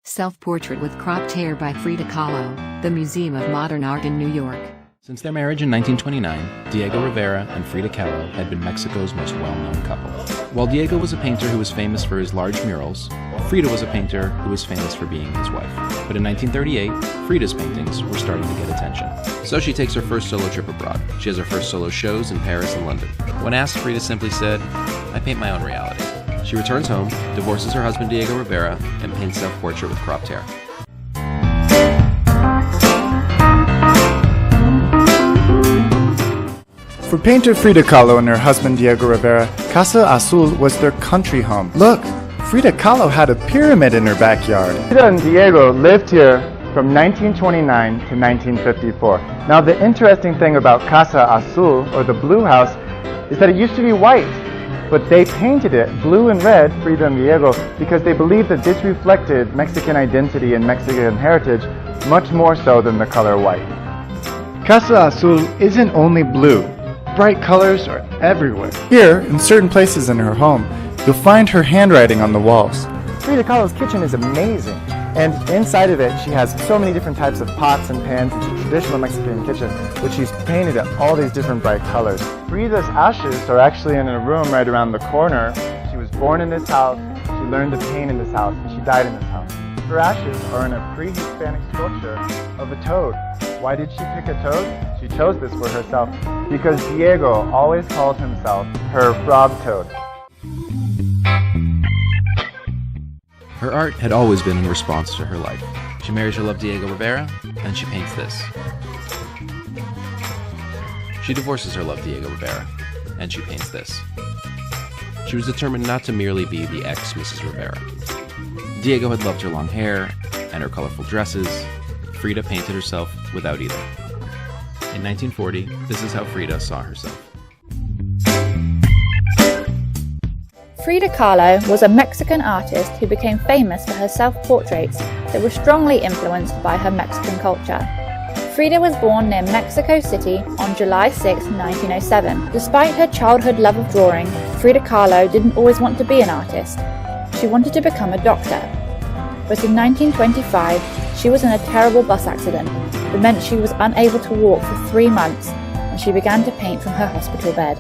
Self-portrait with cropped hair by Frida Kahlo, the Museum of Modern Art in New York. Since their marriage in 1929, Diego Rivera and Frida Kahlo had been Mexico's most well-known couple. While Diego was a painter who was famous for his large murals, Frida was a painter who was famous for being his wife. But in 1938, Frida's paintings were starting to get attention. So she takes her first solo trip abroad. She has her first solo shows in Paris and London. When asked, Frida simply said, "I paint my own reality." She returns home, divorces her husband Diego Rivera, and paints self-portrait with cropped hair. For painter Frida Kahlo and her husband Diego Rivera, Casa Azul was their country home. Look, Frida Kahlo had a pyramid in her backyard. Frida and Diego lived here from 1929 to 1954. Now the interesting thing about Casa Azul, or the blue house, is that it used to be white. But they painted it blue and red, Frida and Diego, because they believed that this reflected Mexican identity and Mexican heritage much more so than the color white. Casa Azul isn't only blue. Bright colors are everywhere. Here, in certain places in her home, you'll find her handwriting on the walls. Frida Kahlo's kitchen is amazing. And inside of it, she has so many different types of pots and pans. It's a traditional Mexican kitchen, which she's painted at all these different bright colors. Frida's ashes are actually in a room right around the corner. She was born in this house, she learned to paint in this house, and she died in this house. Her ashes are in a pre-Hispanic sculpture of a toad. Why did she pick a toad? She chose this for herself because Diego always called himself her frog toad. Her art had always been in response to her life. She marries her love Diego Rivera, and she paints this. She divorces her love Diego Rivera, and she paints this. She was determined not to merely be the ex-Mrs. Rivera. Diego had loved her long hair and her colorful dresses. Frida painted herself without either. In 1940, this is how Frida saw herself. Frida Kahlo was a Mexican artist who became famous for her self-portraits that were strongly influenced by her Mexican culture. Frida was born near Mexico City on July 6, 1907. Despite her childhood love of drawing, Frida Kahlo didn't always want to be an artist. She wanted to become a doctor. But in 1925, she was in a terrible bus accident that meant she was unable to walk for 3 months, and she began to paint from her hospital bed.